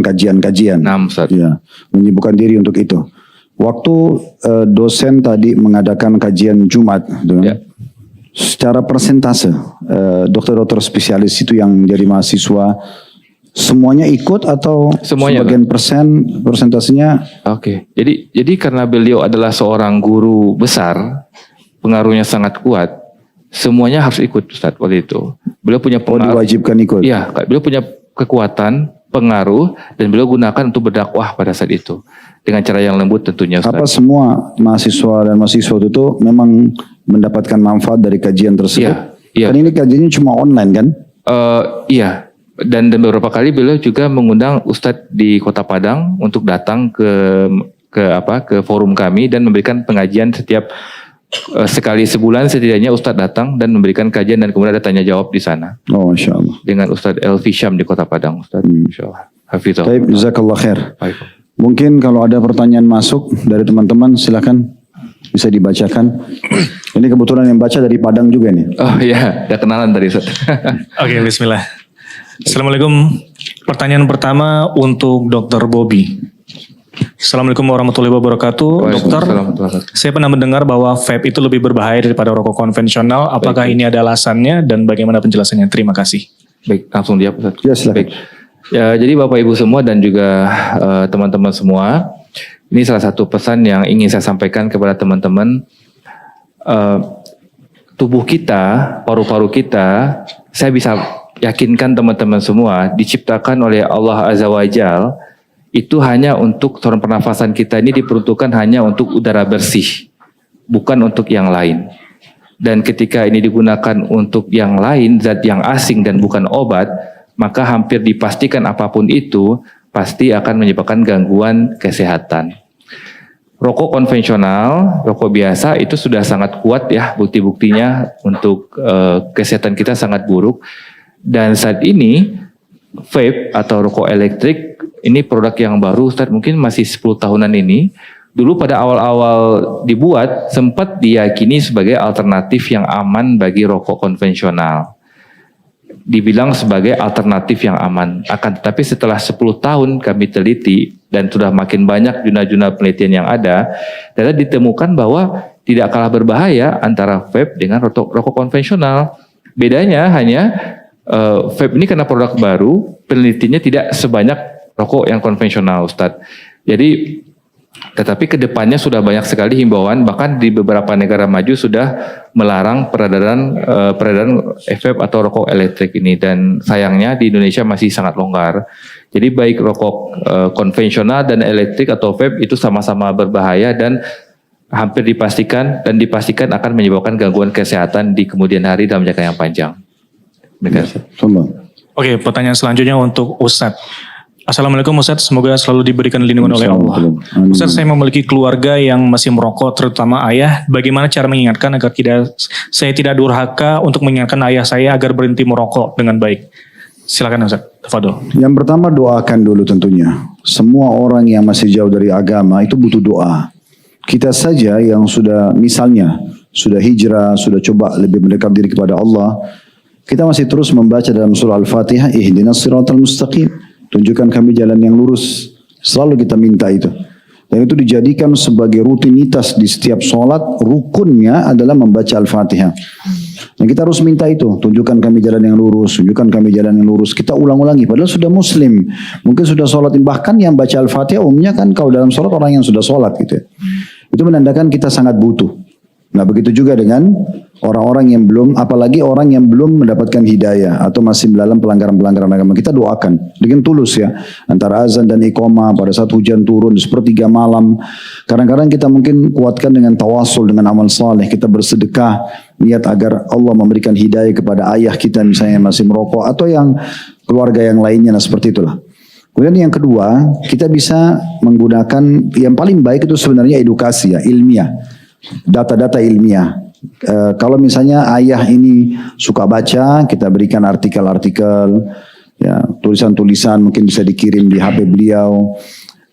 kajian-kajian. Nah, Ustaz. Ya, menyibukkan diri untuk itu. Waktu dosen tadi mengadakan kajian Jumat, gitu, Ya. secara persentase dokter-dokter spesialis itu yang jadi mahasiswa semuanya ikut atau Semuanya, sebagian persentasenya? Oke. Jadi karena beliau adalah seorang guru besar, pengaruhnya sangat kuat. Semuanya harus ikut Ustaz waktu itu. Beliau punya pengaruh. Diwajibkan ikut. Iya, beliau punya kekuatan, pengaruh, dan beliau gunakan untuk berdakwah pada saat itu dengan cara yang lembut tentunya Ustaz. Apa semua mahasiswa dan mahasiswa itu memang mendapatkan manfaat dari kajian tersebut? Iya. Kan ini kajiannya cuma online kan? Iya. Dan beberapa kali beliau juga mengundang Ustadz di Kota Padang untuk datang ke forum kami dan memberikan pengajian setiap sekali sebulan setidaknya Ustadz datang dan memberikan kajian dan kemudian ada tanya jawab di sana. Oh, Masya Allah. Dengan Ustadz Elfi Syam di Kota Padang, Ustadz. Insya Allah. Hafizahullah. Baik, jazakallah khair. Baik. Mungkin kalau ada pertanyaan masuk dari teman-teman silakan bisa dibacakan. Ini kebetulan yang baca dari Padang juga nih. Oh iya, ada kenalan tadi Ustadz. Oke, bismillah. Assalamualaikum. Pertanyaan pertama untuk Dr. Bobby. Assalamualaikum warahmatullahi wabarakatuh. Dokter, saya pernah mendengar bahwa vape itu lebih berbahaya daripada rokok konvensional. Apakah ini ada alasannya dan bagaimana penjelasannya? Terima kasih. Baik, langsung dia Ustadz. Ya, silakan. Baik. Ya, jadi Bapak Ibu semua dan juga teman-teman semua, ini salah satu pesan yang ingin saya sampaikan kepada teman-teman. Tubuh kita, paru-paru kita, saya bisa yakinkan teman-teman semua diciptakan oleh Allah Azza wa Jal itu hanya untuk saluran pernafasan kita ini diperuntukkan hanya untuk udara bersih, bukan untuk yang lain. Dan ketika ini digunakan untuk yang lain, zat yang asing dan bukan obat, maka hampir dipastikan apapun itu pasti akan menyebabkan gangguan kesehatan. Rokok konvensional, rokok biasa itu sudah sangat kuat ya bukti-buktinya untuk kesehatan kita sangat buruk. Dan saat ini vape atau rokok elektrik ini produk yang baru Ustaz, mungkin masih 10 tahunan ini. Dulu pada awal-awal dibuat sempat diyakini sebagai alternatif yang aman bagi rokok konvensional. Dibilang sebagai alternatif yang aman. Akan tetapi setelah 10 tahun kami teliti dan sudah makin banyak jurnal-jurnal penelitian yang ada, ternyata ditemukan bahwa tidak kalah berbahaya antara vape dengan rokok konvensional. Bedanya hanya vape ini karena produk baru, penelitiannya tidak sebanyak rokok yang konvensional, Ustadz. Jadi, tetapi kedepannya sudah banyak sekali himbauan, bahkan di beberapa negara maju sudah melarang peredaran vape atau rokok elektrik ini. Dan sayangnya di Indonesia masih sangat longgar. Jadi baik rokok konvensional dan elektrik atau vape itu sama-sama berbahaya dan hampir dipastikan akan menyebabkan gangguan kesehatan di kemudian hari dalam jangka yang panjang. Oke, pertanyaan selanjutnya untuk Ustadz. Assalamualaikum Ustadz, semoga selalu diberikan lindungan oleh Allah. Ustadz, saya memiliki keluarga yang masih merokok, terutama ayah. Bagaimana cara mengingatkan agar saya tidak durhaka untuk mengingatkan ayah saya agar berhenti merokok dengan baik? Silakan Ustadz, tafadhol. Yang pertama doakan dulu tentunya. Semua orang yang masih jauh dari agama itu butuh doa. Kita saja yang sudah misalnya sudah hijrah, sudah coba lebih mendekat diri kepada Allah, kita masih terus membaca dalam surah Al-Fatihah, ihdinas siratal mustaqim, tunjukkan kami jalan yang lurus. Selalu kita minta itu. Dan itu dijadikan sebagai rutinitas di setiap sholat, rukunnya adalah membaca Al-Fatihah. Dan kita harus minta itu, tunjukkan kami jalan yang lurus, tunjukkan kami jalan yang lurus. Kita ulang-ulangi, padahal sudah muslim. Mungkin sudah sholat, bahkan yang baca Al-Fatihah umumnya kan kalau dalam sholat orang yang sudah sholat gitu ya. Itu menandakan kita sangat butuh. Nah begitu juga dengan orang-orang yang belum, apalagi orang yang belum mendapatkan hidayah atau masih dalam pelanggaran-pelanggaran agama. Kita doakan dengan tulus ya. Antara azan dan iqamah pada saat hujan turun sepertiga malam. Kadang-kadang kita mungkin kuatkan dengan tawasul, dengan amal saleh. Kita bersedekah, niat agar Allah memberikan hidayah kepada ayah kita misalnya yang masih merokok. Atau yang keluarga yang lainnya, nah seperti itulah. Kemudian yang kedua, kita bisa menggunakan, yang paling baik itu sebenarnya edukasi ya, ilmiah. Data-data ilmiah. Kalau misalnya ayah ini suka baca, kita berikan artikel-artikel, ya, tulisan-tulisan mungkin bisa dikirim di HP beliau.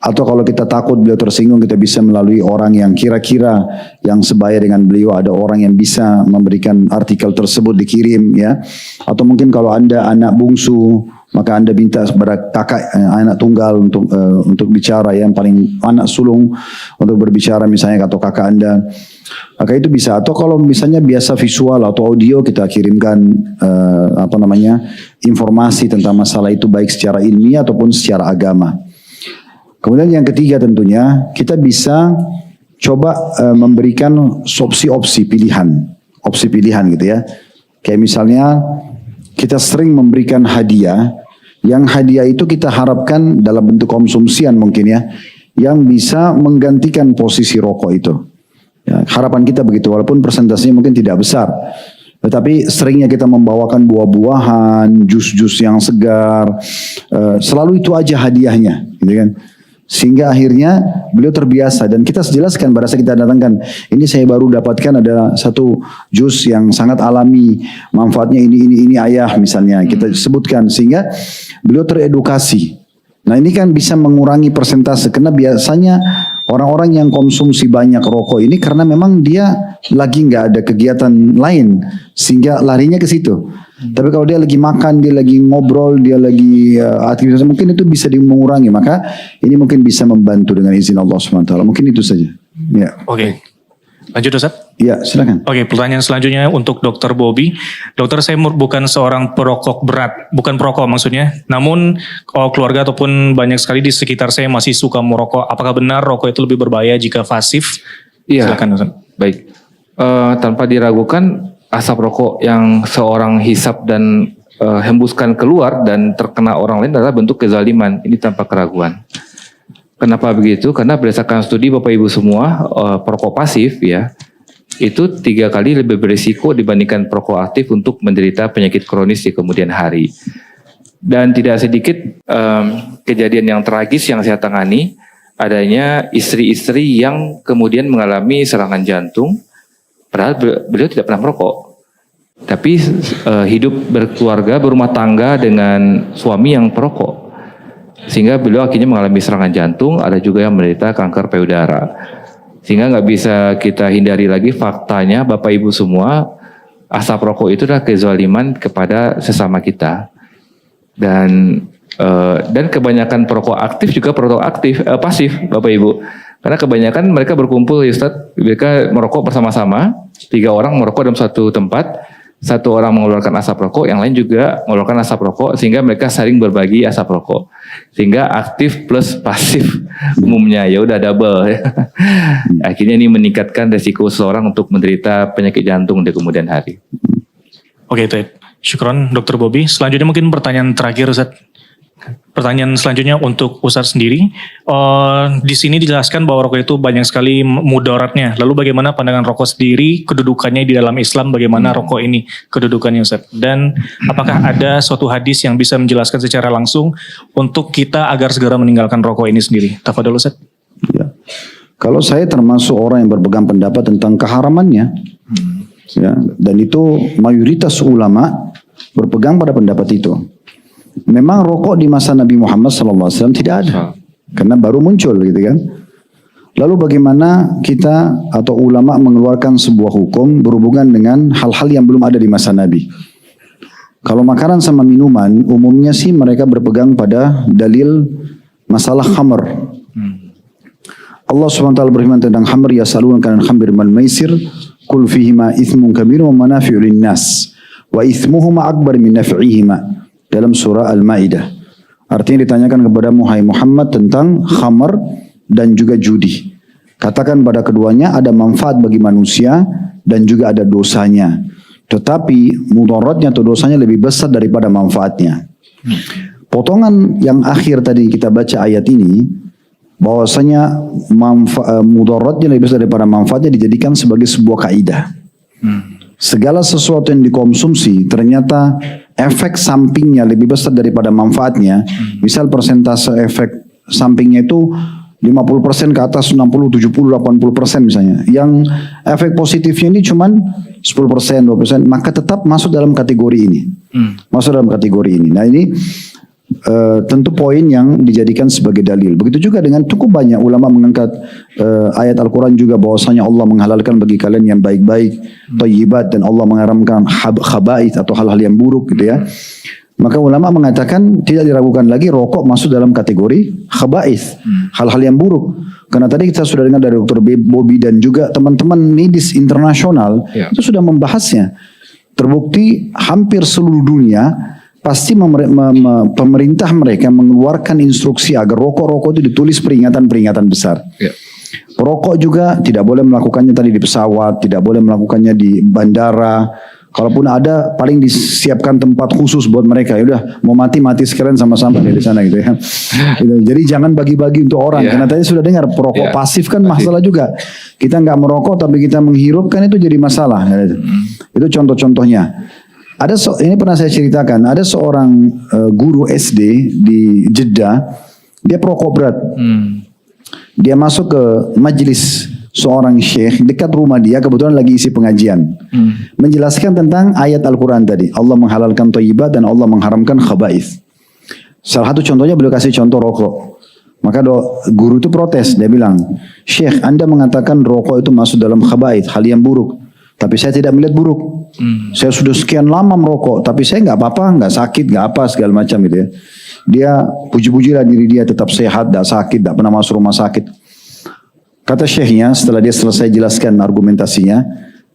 Atau kalau kita takut beliau tersinggung, kita bisa melalui orang yang kira-kira yang sebaya dengan beliau, ada orang yang bisa memberikan artikel tersebut dikirim ya. Atau mungkin kalau Anda anak bungsu, maka Anda minta kepada kakak anak tunggal untuk bicara, yang paling anak sulung untuk berbicara misalnya, atau kakak Anda. Maka itu bisa. Atau kalau misalnya biasa visual atau audio, kita kirimkan informasi tentang masalah itu baik secara ilmiah ataupun secara agama. Kemudian yang ketiga tentunya kita bisa coba memberikan opsi pilihan gitu ya. Kayak misalnya kita sering memberikan hadiah, yang hadiah itu kita harapkan dalam bentuk konsumsian mungkin ya, yang bisa menggantikan posisi rokok itu. Ya, harapan kita begitu, walaupun persentasenya mungkin tidak besar. Tetapi seringnya kita membawakan buah-buahan, jus-jus yang segar, selalu itu aja hadiahnya, gitu kan? Sehingga akhirnya beliau terbiasa, dan kita jelaskan pada saat kita datangkan, ini saya baru dapatkan ada satu jus yang sangat alami, manfaatnya ini ayah misalnya, kita sebutkan sehingga beliau teredukasi. Nah ini kan bisa mengurangi persentase, karena biasanya orang-orang yang konsumsi banyak rokok ini karena memang dia lagi nggak ada kegiatan lain sehingga larinya ke situ. Tapi kalau dia lagi makan, dia lagi ngobrol, dia lagi aktivitas, mungkin itu bisa mengurangi. Maka ini mungkin bisa membantu dengan izin Allah SWT. Mungkin itu saja. Ya. Oke. Lanjut Ustaz? Ya, silakan. Oke, pertanyaan selanjutnya untuk Dr. Bobby. Dokter, saya bukan seorang perokok berat, bukan perokok maksudnya. Namun keluarga ataupun banyak sekali di sekitar saya masih suka merokok. Apakah benar rokok itu lebih berbahaya jika pasif? Iya. Silakan Ustaz. Baik. Tanpa diragukan, asap rokok yang seorang hisap dan hembuskan keluar dan terkena orang lain adalah bentuk kezaliman. Ini tanpa keraguan. Kenapa begitu? Karena berdasarkan studi Bapak Ibu semua, perokok pasif ya, itu 3 kali lebih berisiko dibandingkan perokok aktif untuk menderita penyakit kronis di kemudian hari. Dan tidak sedikit kejadian yang tragis yang saya tangani, adanya istri-istri yang kemudian mengalami serangan jantung, padahal beliau tidak pernah merokok. Tapi hidup berkeluarga, berumah tangga dengan suami yang perokok. Sehingga beliau akhirnya mengalami serangan jantung, ada juga yang menderita kanker payudara. Sehingga nggak bisa kita hindari lagi faktanya, Bapak Ibu semua, asap rokok itu adalah kezaliman kepada sesama kita. Dan kebanyakan perokok aktif juga perokok pasif, Bapak Ibu. Karena kebanyakan mereka berkumpul, ya Ustaz, mereka merokok bersama-sama, 3 orang merokok dalam satu tempat, 1 orang mengeluarkan asap rokok, yang lain juga mengeluarkan asap rokok, sehingga mereka saling berbagi asap rokok. Sehingga aktif plus pasif umumnya, ya udah double. Ya. Akhirnya ini meningkatkan resiko seseorang untuk menderita penyakit jantung di kemudian hari. Oke, syukron Dr. Bobby. Selanjutnya mungkin pertanyaan terakhir Ustaz. Pertanyaan selanjutnya untuk Ustaz sendiri. Di sini dijelaskan bahwa rokok itu banyak sekali mudaratnya. Lalu bagaimana pandangan rokok sendiri, kedudukannya di dalam Islam, bagaimana rokok ini kedudukannya Ustaz? Dan apakah ada suatu hadis yang bisa menjelaskan secara langsung untuk kita agar segera meninggalkan rokok ini sendiri? Tafadhol Ustaz. Ya. Kalau saya termasuk orang yang berpegang pendapat tentang keharamannya, ya, dan itu mayoritas ulama berpegang pada pendapat itu. Memang rokok di masa Nabi Muhammad SAW tidak ada, karena baru muncul gitu kan. Lalu bagaimana kita atau ulama mengeluarkan sebuah hukum berhubungan dengan hal-hal yang belum ada di masa Nabi? Kalau makanan sama minuman, umumnya sih mereka berpegang pada dalil masalah khamr. Allah SWT berfirman tentang khamr, yasalunaka anil khamri wal maisir, qul fihima ithmun kabirun wa manafi'u linnas wa ithmuhuma akbar min naf'ihima. Dalam surah Al-Ma'idah. Artinya ditanyakan kepada Muhammad tentang khamar dan juga judi. Katakan pada keduanya ada manfaat bagi manusia dan juga ada dosanya. Tetapi mudaratnya atau dosanya lebih besar daripada manfaatnya. Potongan yang akhir tadi kita baca ayat ini, bahwasanya mudaratnya lebih besar daripada manfaatnya dijadikan sebagai sebuah kaidah. Segala sesuatu yang dikonsumsi ternyata efek sampingnya lebih besar daripada manfaatnya. Misal persentase efek sampingnya itu 50% ke atas, 60, 70, 80% misalnya. Yang efek positifnya ini cuman 10%, 20%, maka tetap masuk dalam kategori ini. Masuk dalam kategori ini. Nah ini tentu poin yang dijadikan sebagai dalil. Begitu juga dengan cukup banyak ulama mengangkat ayat Al-Quran juga bahwasanya Allah menghalalkan bagi kalian yang baik-baik, thayyibat, dan Allah mengharamkan khaba'ith atau hal-hal yang buruk gitu ya. Maka ulama mengatakan tidak diragukan lagi rokok masuk dalam kategori khaba'ith, hal-hal yang buruk. Karena tadi kita sudah dengar dari Dr. Bobby dan juga teman-teman medis internasional itu sudah membahasnya. Terbukti hampir seluruh dunia pasti pemerintah mereka mengeluarkan instruksi agar rokok-rokok itu ditulis peringatan-peringatan besar. Perokok juga tidak boleh melakukannya tadi di pesawat, tidak boleh melakukannya di bandara. Kalaupun ada, paling disiapkan tempat khusus buat mereka. Ya udah, mau mati sekalian sama-sama di sana gitu ya. Jadi jangan bagi-bagi untuk orang. Karena tadi sudah dengar perokok pasif kan masalah juga. Kita nggak merokok tapi kita menghirup kan itu jadi masalah. Itu contoh-contohnya. Ini pernah saya ceritakan. Ada seorang guru SD di Jeddah, dia perokok berat. Dia masuk ke majelis seorang syekh dekat rumah dia, kebetulan lagi isi pengajian, menjelaskan tentang ayat Al-Quran tadi. Allah menghalalkan thayyibat dan Allah mengharamkan khaba'ith. Salah satu contohnya beliau kasih contoh rokok. Maka guru itu protes, dia bilang, Syekh, Anda mengatakan rokok itu masuk dalam khaba'ith, hal yang buruk. Tapi saya tidak melihat buruk. Saya sudah sekian lama merokok, tapi saya nggak apa-apa, nggak sakit, nggak apa segala macam gitu ya. Dia puji-pujilah diri dia tetap sehat, tidak sakit, tidak pernah masuk rumah sakit. Kata syekhnya setelah dia selesai jelaskan argumentasinya,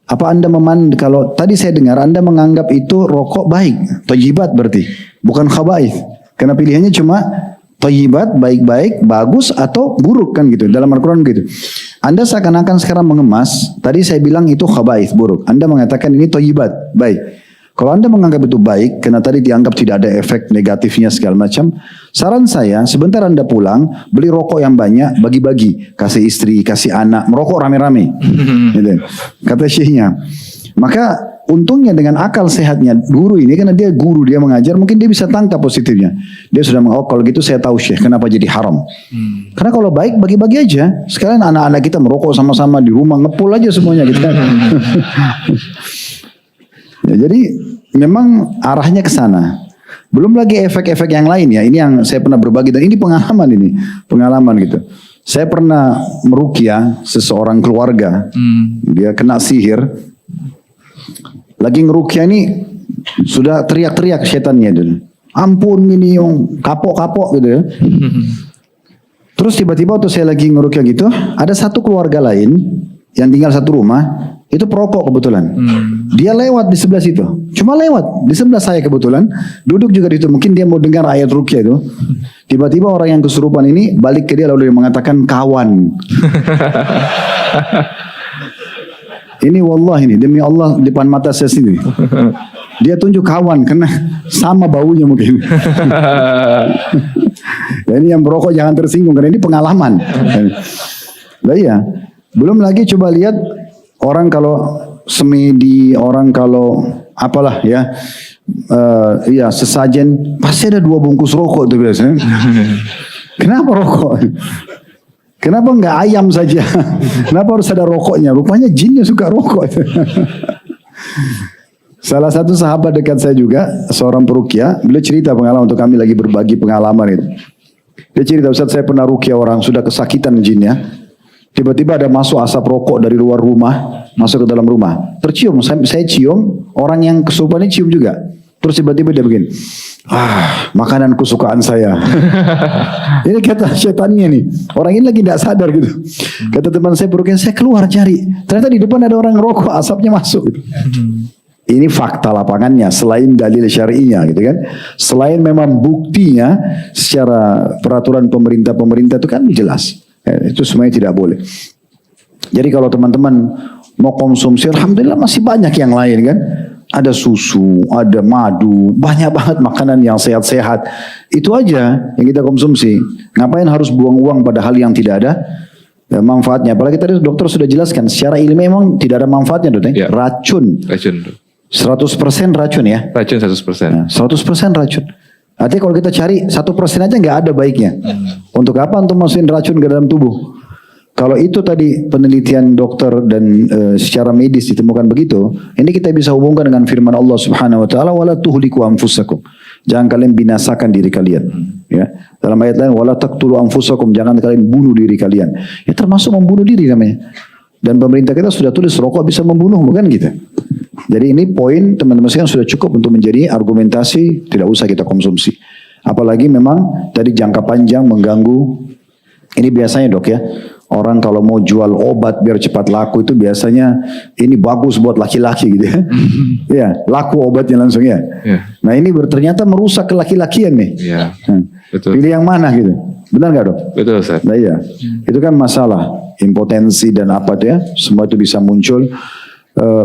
apa Anda kalau tadi saya dengar Anda menganggap itu rokok baik, thayyibat berarti, bukan khaba'ith. Karena pilihannya cuma thayyibat, baik-baik, bagus atau buruk kan gitu. Dalam Al-Quran gitu. Anda seakan-akan sekarang mengemas, tadi saya bilang itu khaba'ith, buruk. Anda mengatakan ini thayyibat, baik. Kalau Anda menganggap itu baik, karena tadi dianggap tidak ada efek negatifnya segala macam, saran saya, sebentar Anda pulang, beli rokok yang banyak, bagi-bagi. Kasih istri, kasih anak, merokok rame-rame. Gitu. Kata syekhnya. Maka untungnya dengan akal sehatnya guru ini, karena dia guru, dia mengajar, mungkin dia bisa tangkap positifnya. Dia sudah kalau gitu saya tahu syekh, kenapa jadi haram. Karena kalau baik, bagi-bagi aja. Sekalian anak-anak kita merokok sama-sama di rumah, ngepul aja semuanya gitu kan. Ya, jadi memang arahnya ke sana. Belum lagi efek-efek yang lain ya. Ini yang saya pernah berbagi dan ini pengalaman gitu. Saya pernah meruqyah seseorang keluarga. Dia kena sihir. Lagi ngeruqyah ini sudah teriak-teriak setannya dulu. Ampun ini yang kapok-kapok gitu ya. Terus tiba-tiba waktu saya lagi ngeruqyah gitu, ada satu keluarga lain yang tinggal satu rumah. Itu perokok kebetulan. Dia lewat di sebelah situ. Cuma lewat di sebelah saya kebetulan. Duduk juga di situ. Mungkin dia mau dengar ayat ruqyah itu. Tiba-tiba orang yang kesurupan ini balik ke dia lalu dia mengatakan kawan. Ini wallah ini demi Allah depan mata saya sendiri. Dia tunjuk kawan karena sama baunya mungkin. Dan ini yang merokok jangan tersinggung karena ini pengalaman. Nah iya. Belum lagi coba lihat. Orang kalau semedi, orang kalau apalah ya, sesajen pasti ada 2 bungkus rokok itu biasanya. Kenapa rokok? Kenapa enggak ayam saja? Kenapa harus ada rokoknya? Rupanya jinnya suka rokok. Salah satu sahabat dekat saya juga, seorang peruqyah, beliau cerita pengalaman untuk kami lagi berbagi pengalaman itu. Dia cerita, Ustaz saya pernah ruqyah orang sudah kesakitan jinnya. Tiba-tiba ada masuk asap rokok dari luar rumah, masuk ke dalam rumah. Tercium, saya cium, orang yang kesurupan ini cium juga. Terus tiba-tiba dia begini, makanan kesukaan saya. Ini kata setannya nih. Orang ini lagi tidak sadar gitu. Kata teman saya peruqyah, saya keluar cari. Ternyata di depan ada orang rokok, asapnya masuk. Gitu. Ini fakta lapangannya, selain dalil syar'inya gitu kan. Selain memang buktinya secara peraturan pemerintah itu kan jelas. Itu semuanya tidak boleh. Jadi kalau teman-teman mau konsumsi, alhamdulillah masih banyak yang lain kan. Ada susu, ada madu, banyak banget makanan yang sehat-sehat. Itu aja yang kita konsumsi. Ngapain harus buang uang pada hal yang tidak ada manfaatnya. Apalagi tadi dokter sudah jelaskan, secara ilmiah memang tidak ada manfaatnya. Ya. Racun. 100% racun ya. Racun 100%. 100% racun. Artinya kalau kita cari 1% aja nggak ada baiknya. Untuk apa untuk masukin racun ke dalam tubuh? Kalau itu tadi penelitian dokter dan secara medis ditemukan begitu, ini kita bisa hubungkan dengan firman Allah Subhanahu wa taala, wala tuhliku anfusakum. Jangan kalian binasakan diri kalian. Ya. Dalam ayat lain, wala taqtulu anfusakum, jangan kalian bunuh diri kalian. Ya termasuk membunuh diri namanya. Dan pemerintah kita sudah tulis rokok bisa membunuh, bukan gitu. Jadi ini poin teman-teman sekalian sudah cukup untuk menjadi argumentasi tidak usah kita konsumsi. Apalagi memang tadi jangka panjang mengganggu. Ini biasanya dok ya, orang kalau mau jual obat biar cepat laku itu biasanya ini bagus buat laki-laki gitu ya. Ya, laku obatnya langsung ya. Nah ini ternyata merusak kelaki-lakian nih. Iya. Betul. Pilih yang mana gitu. Benar nggak dok? Betul Ustaz. Nah iya, itu kan masalah impotensi dan apa tuh ya, semua itu bisa muncul.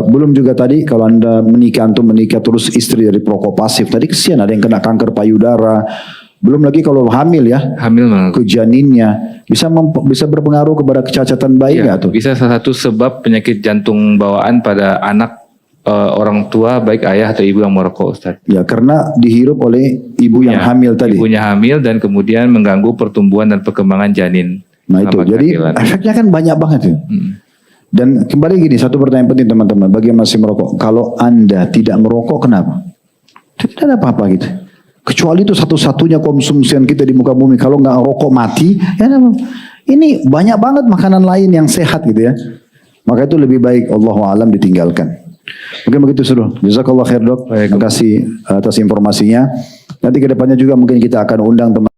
Belum juga tadi kalau anda menikah terus istri dari perokok pasif, tadi kesian ada yang kena kanker payudara. Belum lagi kalau hamil ya, Hamil ke janinnya bisa berpengaruh kepada kecacatan bayi nggak tuh? Bisa salah satu sebab penyakit jantung bawaan pada anak orang tua baik ayah atau ibu yang merokok Ustaz. Ya karena dihirup oleh ibu yang hamil tadi. Ibunya hamil dan kemudian mengganggu pertumbuhan dan perkembangan janin. Nah itu, jadi efeknya kan banyak banget ya. Dan kembali gini, satu pertanyaan penting teman-teman, bagi yang masih merokok, kalau anda tidak merokok kenapa? Tidak ada apa-apa gitu. Kecuali itu satu-satunya konsumsian kita di muka bumi, kalau nggak rokok mati, ya ini banyak banget makanan lain yang sehat gitu ya. Maka itu lebih baik Allahu a'lam ditinggalkan. Mungkin begitu suruh. Jazakallah khair dok. Terima kasih atas informasinya. Nanti kedepannya juga mungkin kita akan undang teman